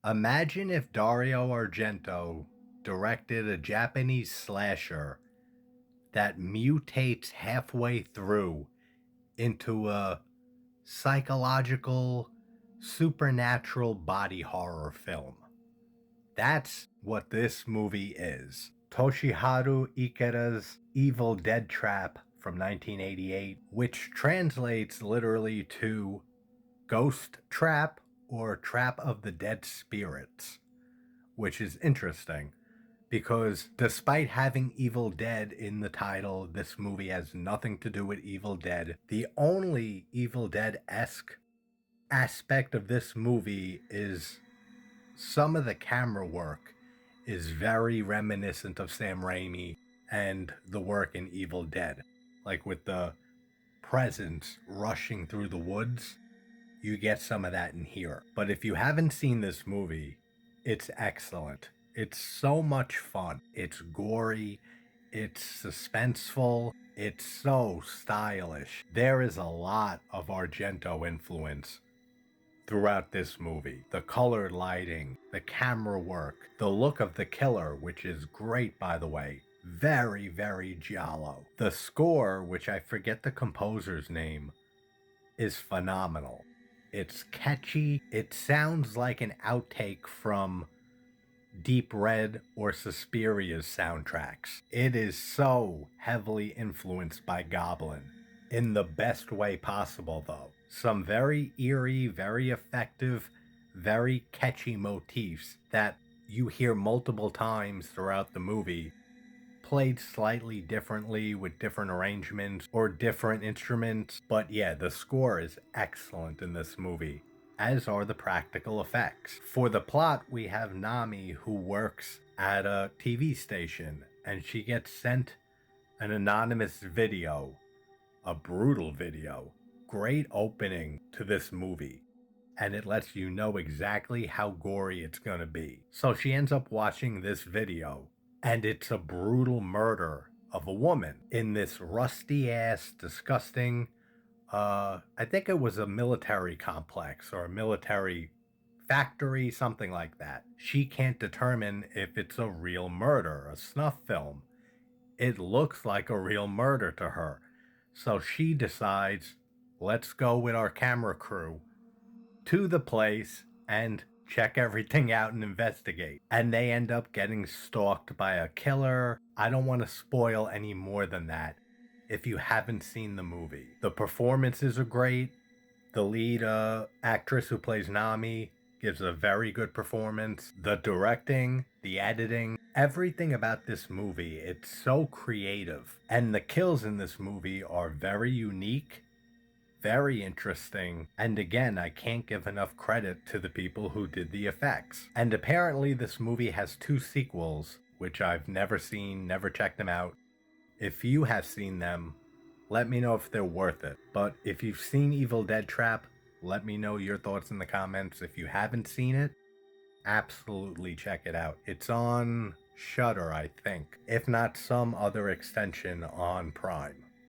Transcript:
Imagine if Dario Argento directed a Japanese slasher that mutates halfway through into a psychological, supernatural body horror film. That's what this movie is. Toshiharu Ikeda's Evil Dead Trap from 1988, which translates literally to Ghost Trap or Trap of the Dead Spirits, which is interesting because despite having Evil Dead in the title, this movie has nothing to do with Evil Dead. The only Evil Dead-esque aspect of this movie is some of the camera work is very reminiscent of Sam Raimi and the work in Evil Dead. Like with the presence rushing through the woods, you get some of that in here. But if you haven't seen this movie, it's excellent. It's so much fun. It's gory, it's suspenseful, it's so stylish. There is a lot of Argento influence throughout this movie. The color lighting, the camera work, the look of the killer, which is great by the way. Very, very giallo. The score, which I forget the composer's name, is phenomenal. It's catchy. It sounds like an outtake from Deep Red or Suspiria's soundtracks. It is so heavily influenced by Goblin in the best way possible, though. Some very eerie, very effective, very catchy motifs that you hear multiple times throughout the movie, played slightly differently with different arrangements or different instruments. But yeah, the score is excellent in this movie, as are the practical effects. For the plot, we have Nami who works at a TV station and she gets sent an anonymous video, a brutal video. Great opening to this movie, and it lets you know exactly how gory it's gonna be. So she ends up watching this video, and it's a brutal murder of a woman in this rusty ass, disgusting, I think it was a military complex or a military factory, something like that. She can't determine if it's a real murder, a snuff film. It looks like a real murder to her. So she decides, let's go with our camera crew to the place and check everything out and investigate. And they end up getting stalked by a killer. I don't want to spoil any more than that if you haven't seen the movie. The performances are great. The lead actress who plays Nami gives a very good performance. The directing, the editing, everything about this movie, it's so creative. And the kills in this movie are very unique, very interesting, and again, I can't give enough credit to the people who did the effects. And apparently this movie has two sequels, which I've never seen, never checked them out. If you have seen them, let me know if they're worth it. But if you've seen Evil Dead Trap, let me know your thoughts in the comments. If you haven't seen it, absolutely check it out. It's on Shudder, I think, if not some other extension on Prime.